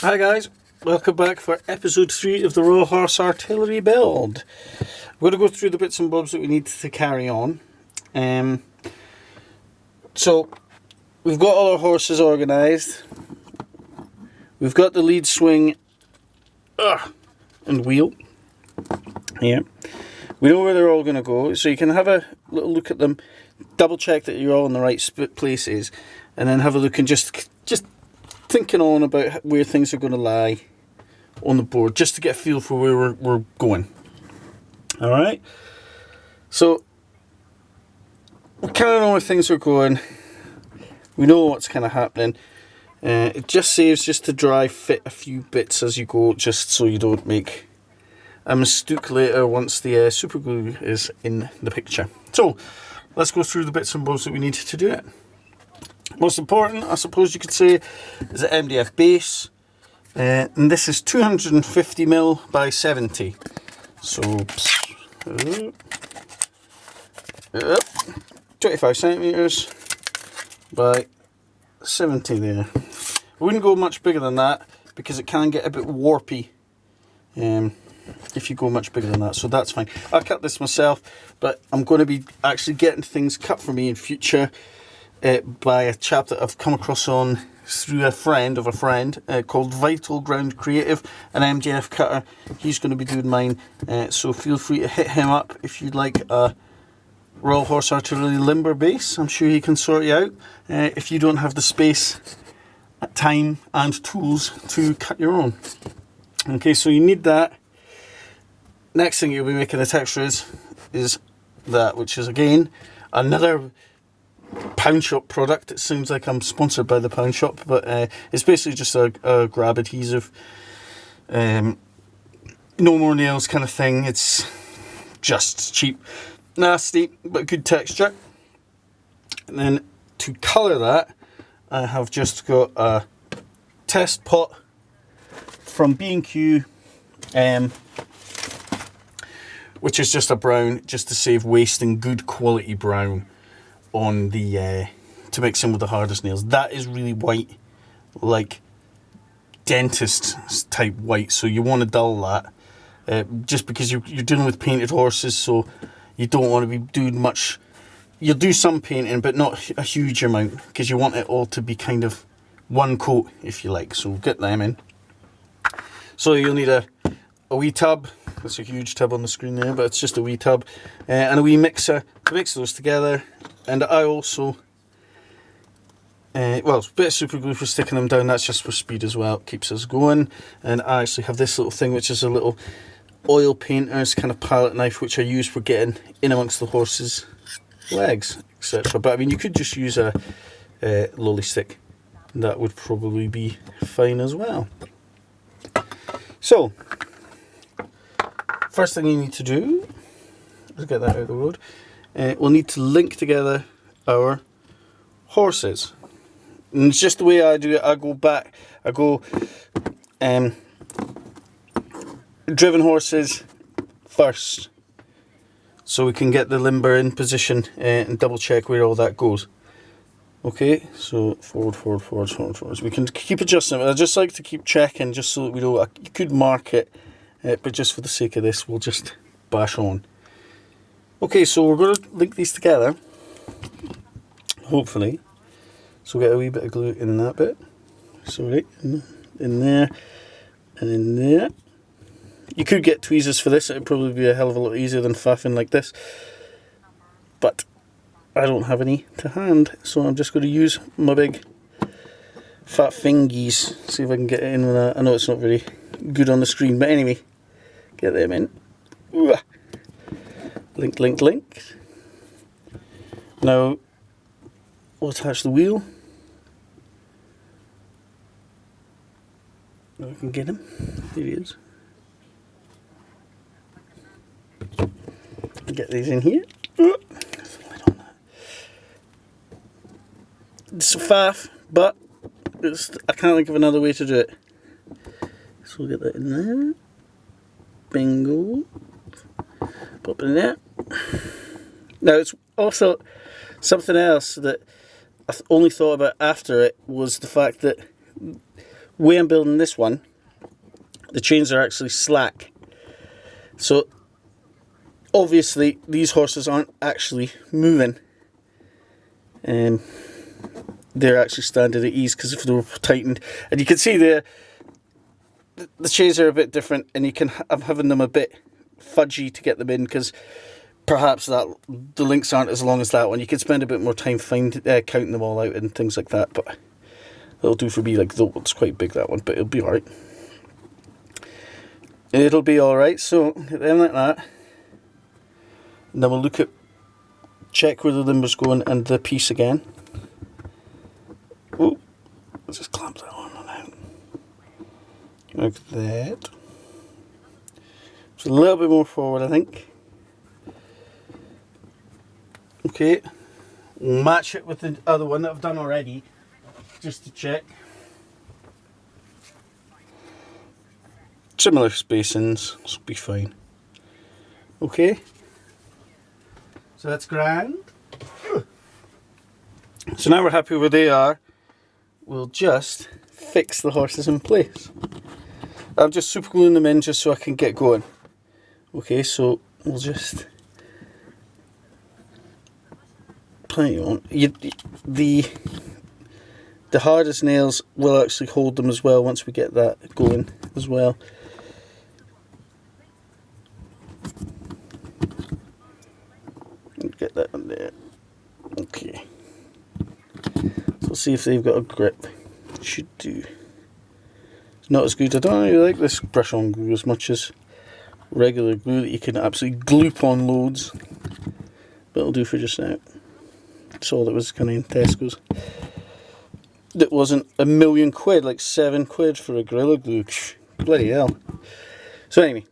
Hi guys, welcome back for episode 3 of the Royal Horse Artillery build. We're going to go through the bits and bobs that we need to carry on. So we've got all our horses organised. We've got the lead swing and wheel here. We know where they're all going to go, so you can have a little look at them, double check that you're all in the right places, and then have a look and just thinking on about where things are going to lie on the board, just to get a feel for where we're going. Alright, so we kind of know where things are going, we know what's kind of happening. It just saves just to dry fit a few bits as you go, just so you don't make a mistake later once the super glue is in the picture. So let's go through the bits and bobs that we need to do it. Most important, I suppose you could say, is the MDF base, and this is 250mm by 70. So 25 centimeters by 70 there. We wouldn't go much bigger than that because it can get a bit warpy if you go much bigger than that, so that's fine. I cut this myself, but I'm going to be actually getting things cut for me in future by a chap that I've come across on through a friend of a friend called Vital Ground Creative, an MDF cutter. He's going to be doing mine, so feel free to hit him up if you'd like a Royal Horse Artillery limber base. I'm sure he can sort you out if you don't have the space, time and tools to cut your own. Okay, so you need that. Next thing you'll be making a texture is that, which is again another Pound Shop product. It seems like I'm sponsored by the Pound Shop, but it's basically just a grab adhesive, no more nails kind of thing. It's just cheap, nasty, but good texture. And then to colour that, I have just got a test pot from B&Q, which is just a brown, just to save wasting good quality brown on the to mix in with the hardest nails. That is really white, like dentist type white, so you want to dull that, just because you're dealing with painted horses, so you don't want to be doing much. You'll do some painting, but not a huge amount, because you want it all to be kind of one coat, if you like. So get them in. So you'll need a wee tub. That's a huge tub on the screen there, but it's just a wee tub, and a wee mixer to mix those together. And I also, well, a bit of super glue for sticking them down. That's just for speed as well. It keeps us going. And I actually have this little thing, which is a little oil painter's kind of palette knife, which I use for getting in amongst the horse's legs, etc. But I mean, you could just use a lolly stick. That would probably be fine as well. So, first thing you need to do, let's get that out of the road. We'll need to link together our horses. And it's just the way I do it. I go driven horses first, so we can get the limber in position and double check where all that goes. Okay, so forward. We can keep adjusting. I just like to keep checking, just so that we know. You could mark it, but just for the sake of this, we'll just bash on. Okay, so we're going to link these together, hopefully. So we'll get a wee bit of glue in that bit. So right in there and in there. You could get tweezers for this. It would probably be a hell of a lot easier than faffing like this. But I don't have any to hand, so I'm just going to use my big fat fingies. See if I can get it in with that. I know it's not very good on the screen, but anyway, get them in. Ooh. Link. Now, we'll attach the wheel. Now I can get him. There he is. Get these in here. It's a faff, but I can't think of another way to do it. So we'll get that in there. Bingo. Pop it in there. Now, it's also something else that I only thought about after it, was the fact that way I'm building this one, the chains are actually slack. So obviously these horses aren't actually moving. They're actually standing at ease, because if they were tightened, and you can see the chains are a bit different, and I'm having them a bit fudgy to get them in, because perhaps the links aren't as long as that one. You could spend a bit more time counting them all out and things like that, but it'll do for me. Like, it's quite big, that one, but it'll be alright. It'll be alright. So hit them like that, and then we'll check where the limber's going and the piece again. Oh, let's just clamp that one out. Like that. Just a little bit more forward, I think. Okay, we'll match it with the other one that I've done already, just to check. Similar spacings, this will be fine. Okay, so that's grand. So now we're happy where they are, we'll just fix the horses in place. I'm just super gluing them in just so I can get going. Okay, so we'll just plenty on. The hardest nails will actually hold them as well once we get that going as well. Get that on there. Okay. So we'll see if they've got a grip. Should do. It's not as good. I don't really like this brush on glue as much as regular glue that you can absolutely gloop on loads. But it'll do for just now. That's all that was kind of in Tesco's. That wasn't £1 million, like £7 for a Gorilla Glue. Bloody hell. So anyway,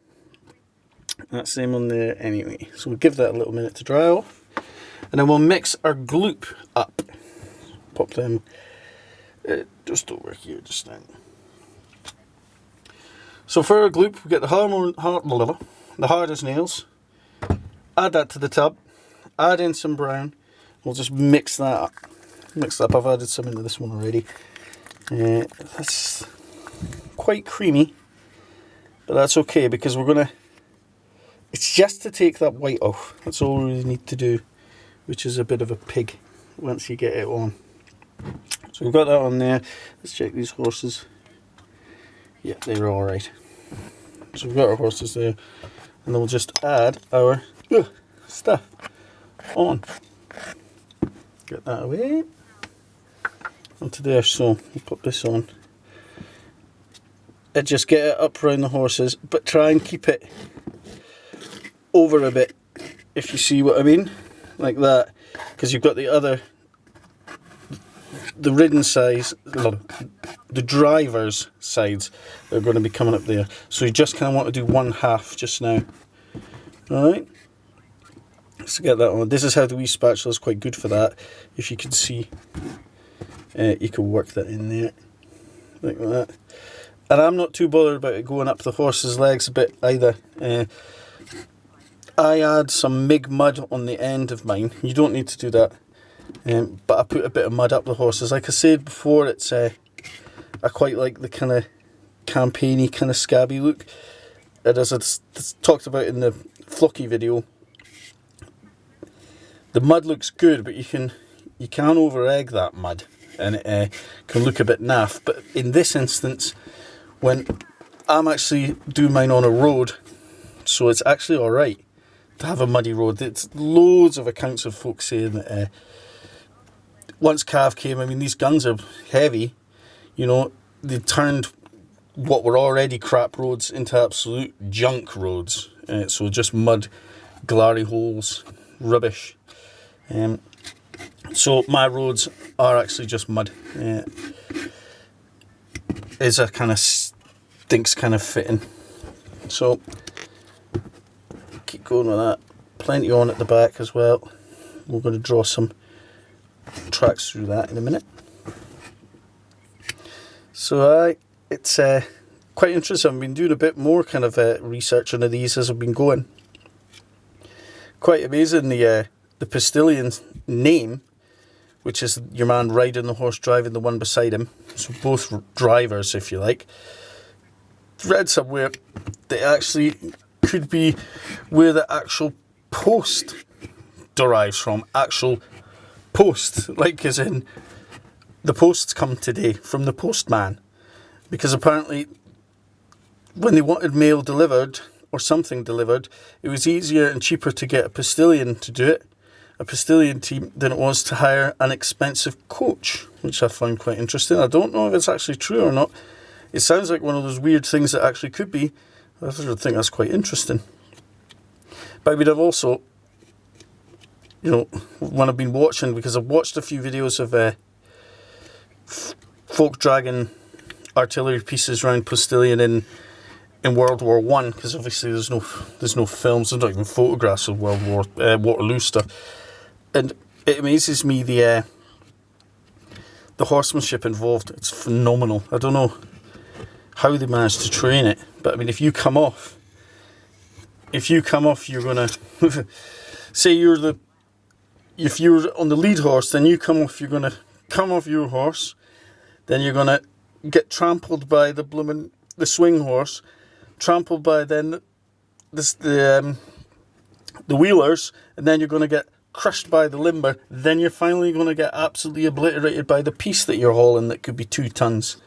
that's same on there anyway. So we'll give that a little minute to dry off, and then we'll mix our gloop up. Pop them just over here just now. So for our gloop, we get the hardest nails. Add that to the tub. Add in some brown. We'll just mix that up. Mix that up. I've added some into this one already. That's quite creamy, but that's okay, because we're gonna. It's just to take that white off. That's all we really need to do, which is a bit of a pig once you get it on. So we've got that on there. Let's check these horses. Yeah, they're all right. So we've got our horses there, and then we'll just add our stuff on. Get that away onto there. So we'll put this on. And just get it up around the horses, but try and keep it over a bit, if you see what I mean, like that, because you've got the ridden sides, the driver's sides that are going to be coming up there. So you just kind of want to do one half just now. Alright, let's get that on. This is how the wee spatula is quite good for that. If you can see, you can work that in there like that. And I'm not too bothered about it going up the horse's legs a bit either. I add some MIG mud on the end of mine. You don't need to do that, but I put a bit of mud up the horses. Like I said before, it's I quite like the kind of campaigny, kind of scabby look. And as I talked about in the Flocky video, the mud looks good, but you can over egg that mud, and it can look a bit naff. But in this instance, when I'm actually doing mine on a road, so it's actually all right to have a muddy road. It's loads of accounts of folks saying that once Cav came, I mean, these guns are heavy, you know, they turned what were already crap roads into absolute junk roads. So just mud, glary holes, rubbish. So my roads are actually just mud. Is a kind of stinks kind of fitting. So keep going with that. Plenty on at the back as well. We're going to draw some tracks through that in a minute. So it's quite interesting. I've been doing a bit more kind of research into these as I've been going. Quite amazing, the Postilion name, which is your man riding the horse, driving the one beside him. So both drivers, if you like. Read somewhere that actually could be where the actual post derives from. Actual post, like as in the posts come today from the postman. Because apparently when they wanted mail delivered or something delivered, it was easier and cheaper to get a postilion to do it, a postilion team, than it was to hire an expensive coach, which I found quite interesting. I don't know if it's actually true or not. It sounds like one of those weird things that actually could be. I think that's quite interesting. But I mean, I've also, when I've been watching, because I've watched a few videos of folk dragging artillery pieces around postilion in World War One, because obviously there's no films, there's not even photographs of Waterloo stuff, and it amazes me the horsemanship involved. It's phenomenal. I don't know how they managed to train it, but I mean, if you come off, you're gonna say if you're on the lead horse, then you come off, you're gonna come off your horse, then you're gonna get trampled by the swing horse, trampled by then the wheelers, and then you're going to get crushed by the limber, then you're finally going to get absolutely obliterated by the piece that you're hauling that could be 2 tons.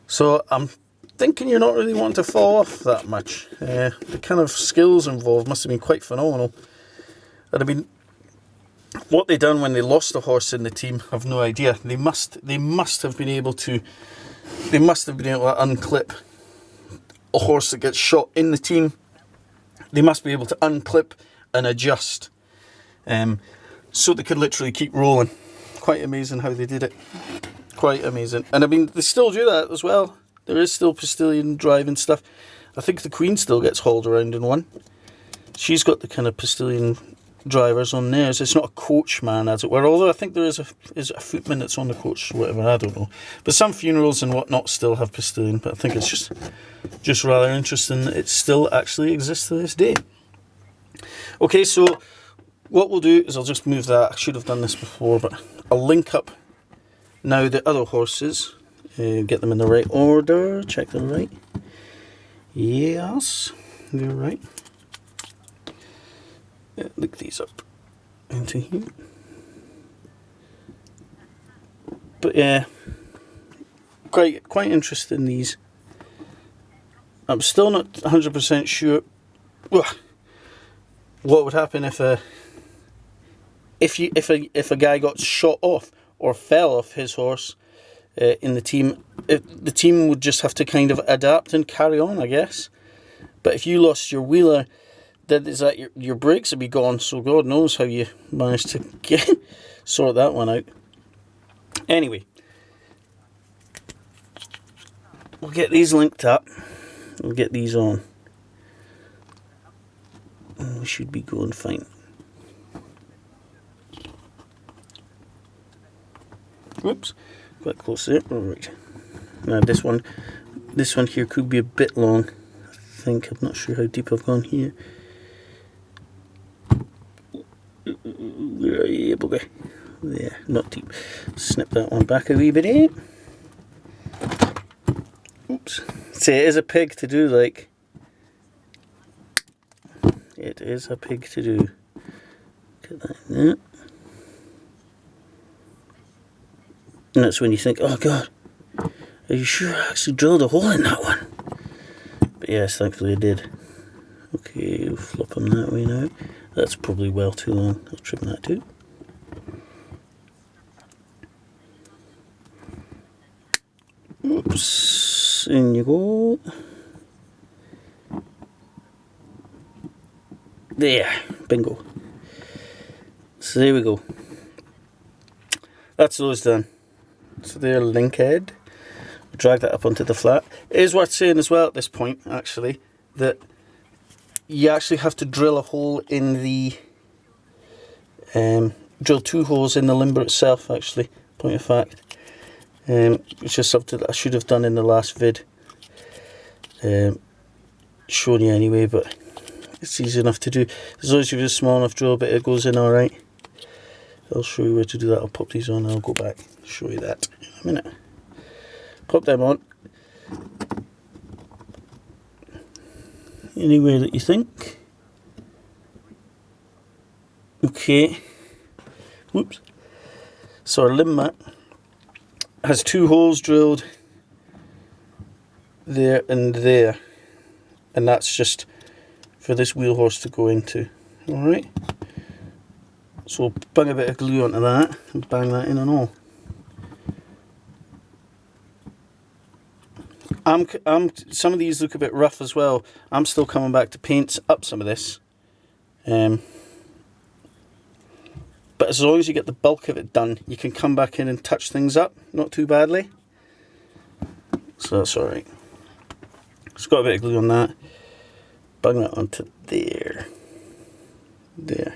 So I'm thinking you're not really wanting to fall off that much. The kind of skills involved must have been quite phenomenal. And I mean, what they done when they lost a horse in the team, I've no idea. They must have been able to unclip a horse that gets shot in the team. They must be able to unclip and adjust, so they could literally keep rolling. Quite amazing how they did it. Quite amazing. And I mean, they still do that as well. There is still postilion driving stuff. I think the Queen still gets hauled around in one. She's got the kind of postilion drivers on theirs. It's not a coachman, as it were, although I think there is a footman that's on the coach or whatever, I don't know. But some funerals and whatnot still have postilion, but I think it's just rather interesting that it still actually exists to this day. Okay, so what we'll do is I'll just move that. I should have done this before, but I'll link up now the other horses, get them in the right order, check them right. Yes, they're right. Link these up into here. But yeah, quite interested in these. I'm still not 100% sure what would happen if a guy got shot off or fell off his horse in the team. The team would just have to kind of adapt and carry on, I guess. But if you lost your wheeler, then is that your brakes would be gone. So God knows how you managed to sort that one out. Anyway, we'll get these linked up. We'll get these on. And we should be going fine. Whoops, quite close there. All right. Now this one here could be a bit long. I think, I'm not sure how deep I've gone here. Where are you able to? There, not deep. Snip that one back a wee bit. Oops. See, it is a pig to do, like. It is a pig to do. Get that in there. And that's when you think, oh God, are you sure I actually drilled a hole in that one? But yes, thankfully I did. Okay, we'll flop them that way now. That's probably well too long. I'll trim that too. Oops, in you go. There, bingo. So there we go. That's those done. So they're linked. Drag that up onto the flat. It is worth saying as well at this point, actually, that you actually have to drill a hole in the drill 2 holes in the limber itself, actually, point of fact. It's just something that I should have done in the last vid, showing you anyway, but it's easy enough to do as long as you have a small enough drill bit. It goes in alright. I'll show you where to do that. I'll pop these on and I'll go back and show you that in a minute. Pop them on anywhere that you think. Okay. Whoops. So our limb mat has 2 holes drilled there and there, and that's just for this wheel horse to go into. Alright, so we'll bang a bit of glue onto that and bang that in and all. Some of these look a bit rough as well. I'm still coming back to paint up some of this, but as long as you get the bulk of it done, you can come back in and touch things up, not too badly. So that's alright. Just got a bit of glue on that. Bang that onto there. There.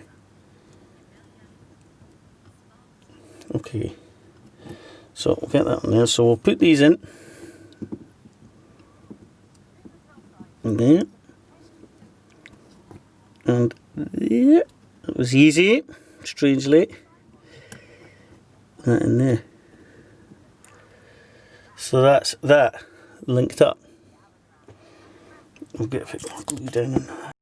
Okay. So we'll get that on there. So we'll put these in. There. And there. That was easy, strangely. That in there. So that's that linked up. We'll get a bit more glue down on that.